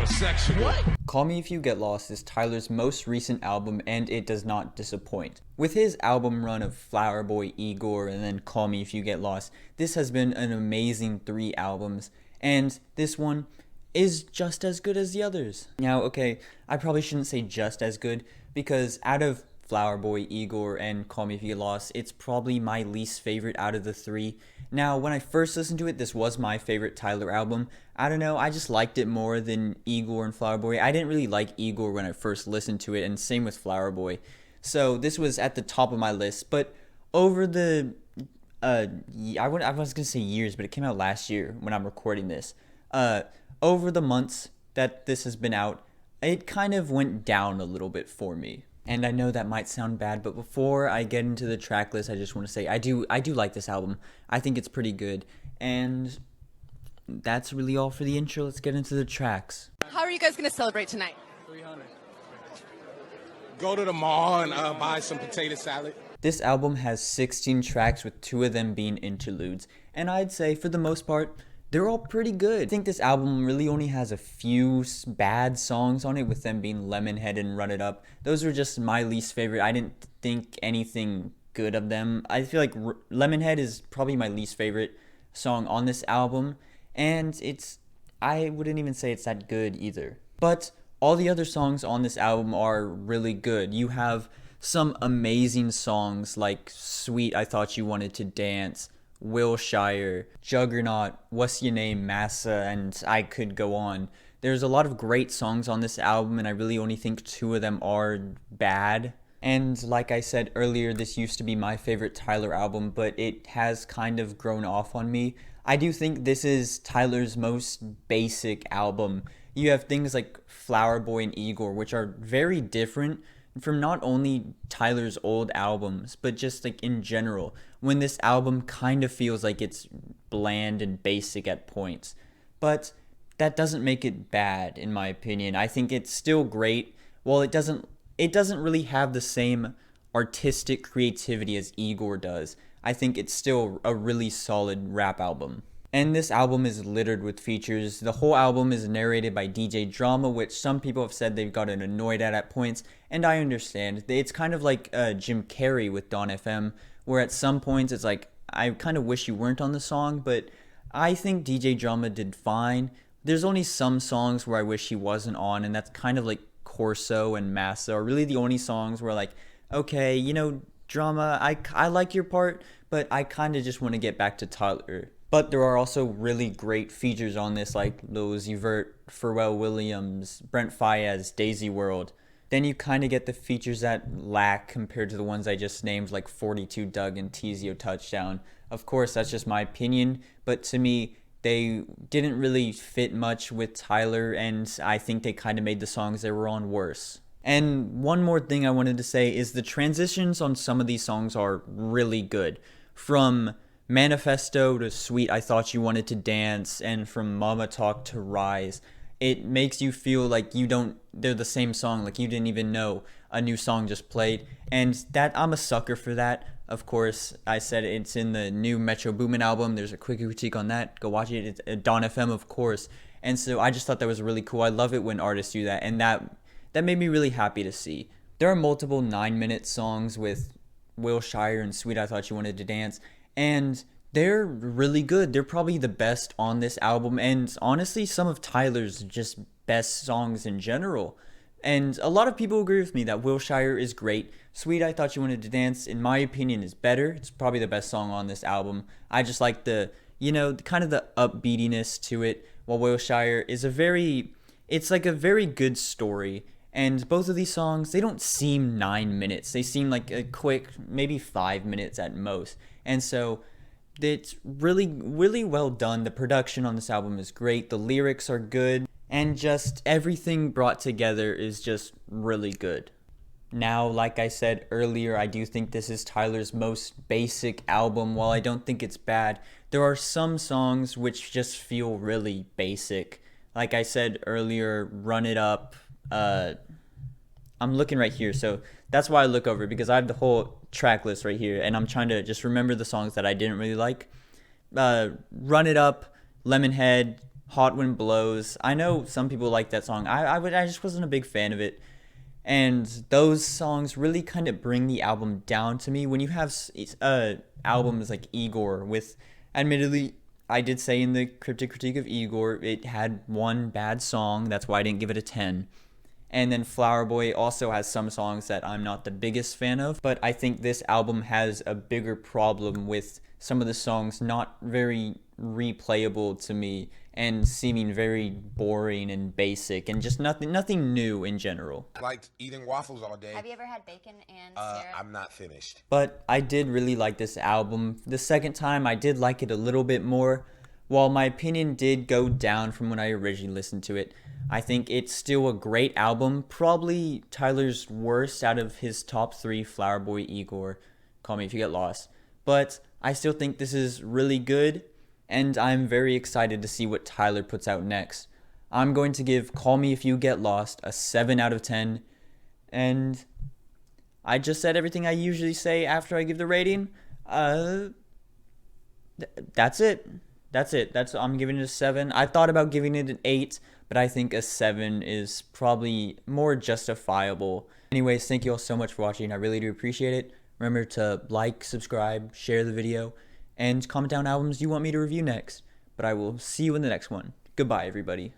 Sexual. Call Me If You Get Lost is Tyler's most recent album, and it does not disappoint. With his album run of Flower Boy, Igor, and then Call Me If You Get Lost, this has been an amazing 3 albums, and this one is just as good as the others. Now, okay, I probably shouldn't say just as good, because out of Flower Boy, Igor, and Call Me If You Get Lost, it's probably my least favorite out of the 3. Now, when I first listened to it, this was my favorite Tyler album. I don't know, I just liked it more than Igor and Flower Boy. I didn't really like Igor when I first listened to it, and same with Flower Boy. So this was at the top of my list, but over the, I was going to say years, but it came out last year when I'm recording this. Over the months that this has been out, it kind of went down a little bit for me. And I know that might sound bad, but before I get into the track list, I just want to say I do like this album. I think it's pretty good. And that's really all for the intro. Let's get into the tracks. How are you guys going to celebrate tonight? 300. Go to the mall and buy some potato salad. This album has 16 tracks, with 2 of them being interludes. And I'd say, for the most part, they're all pretty good. I think this album really only has a few bad songs on it, with them being Lemonhead and Run It Up. Those were just my least favorite. I didn't think anything good of them. I feel like Lemonhead is probably my least favorite song on this album, and I wouldn't even say it's that good either. But all the other songs on this album are really good. You have some amazing songs like Sweet I Thought You Wanted to Dance, Wilshire, Juggernaut, What's Your Name, Massa, and I could go on. There's a lot of great songs on this album, and I really only think 2 of them are bad. And like I said earlier, this used to be my favorite Tyler album, but it has kind of grown off on me. I do think this is Tyler's most basic album. You have things like Flower Boy and Igor, which are very different from not only Tyler's old albums, but just like in general, when this album kind of feels like it's bland and basic at points. But that doesn't make it bad, in my opinion. I think it's still great. While it doesn't really have the same artistic creativity as Igor does, I think it's still a really solid rap album. And this album is littered with features. The whole album is narrated by DJ Drama, which some people have said they've gotten annoyed at points, and I understand. It's kind of like Jim Carrey with Dawn FM, where at some points it's like, I kind of wish you weren't on the song, but I think DJ Drama did fine. There's only some songs where I wish he wasn't on, and that's kind of like Corso and Massa are really the only songs where like, okay, you know, Drama, I like your part, but I kind of just want to get back to Tyler. But there are also really great features on this, like Lil Uzi Vert, Pharrell Williams, Brent Faiyaz, Daisy World. Then you kind of get the features that lack compared to the ones I just named, like 42 Doug and Tizio Touchdown. Of course, that's just my opinion, but to me, they didn't really fit much with Tyler, and I think they kind of made the songs they were on worse. And one more thing I wanted to say is the transitions on some of these songs are really good. From Manifesto to Sweet I Thought You Wanted to Dance, and from Mama Talk to Rise, it makes you feel like they're the same song, like you didn't even know a new song just played. And that, I'm a sucker for that. Of course, I said it's in the new Metro Boomin album. There's a quick critique on that. Go watch it. It's Dawn FM, of course. And so I just thought that was really cool. I love it when artists do that, and that made me really happy to see. There are multiple 9-minute songs with Wilshire and Sweet I Thought You Wanted to Dance, and they're really good. They're probably the best on this album, and honestly, some of Tyler's just best songs in general. And a lot of people agree with me that Wilshire is great. Sweet I Thought You Wanted to Dance, in my opinion, is better. It's probably the best song on this album. I just like the, kind of the upbeatiness to it, while Wilshire is it's like a very good story. And both of these songs, they don't seem 9 minutes. They seem like a quick, maybe 5 minutes at most. And so it's really, really well done. The production on this album is great. The lyrics are good. And just everything brought together is just really good. Now, like I said earlier, I do think this is Tyler's most basic album. While I don't think it's bad, there are some songs which just feel really basic. Like I said earlier, Run It Up. I'm looking right here, so that's why I look over, because I have the whole track list right here, and I'm trying to just remember the songs that I didn't really like. Run It Up, Lemonhead, Hot Wind Blows. I know some people like that song. I just wasn't a big fan of it. And those songs really kind of bring the album down to me. When you have albums like Igor with, admittedly, I did say in the Cryptic Critique of Igor, it had one bad song. That's why I didn't give it a 10. And then Flower Boy also has some songs that I'm not the biggest fan of. But I think this album has a bigger problem with some of the songs not very replayable to me and seeming very boring and basic and just nothing new in general. Liked eating waffles all day. Have you ever had bacon and syrup? I'm not finished. But I did really like this album. The second time I did like it a little bit more. While my opinion did go down from when I originally listened to it, I think it's still a great album. Probably Tyler's worst out of his top 3, Flower Boy, Igor, Call Me If You Get Lost. But I still think this is really good, and I'm very excited to see what Tyler puts out next. I'm going to give Call Me If You Get Lost a 7 out of 10, and I just said everything I usually say after I give the rating. That's it. I'm giving it a 7. I thought about giving it an 8, but I think a 7 is probably more justifiable. Anyways, thank you all so much for watching. I really do appreciate it. Remember to like, subscribe, share the video, and comment down albums you want me to review next. But I will see you in the next one. Goodbye, everybody.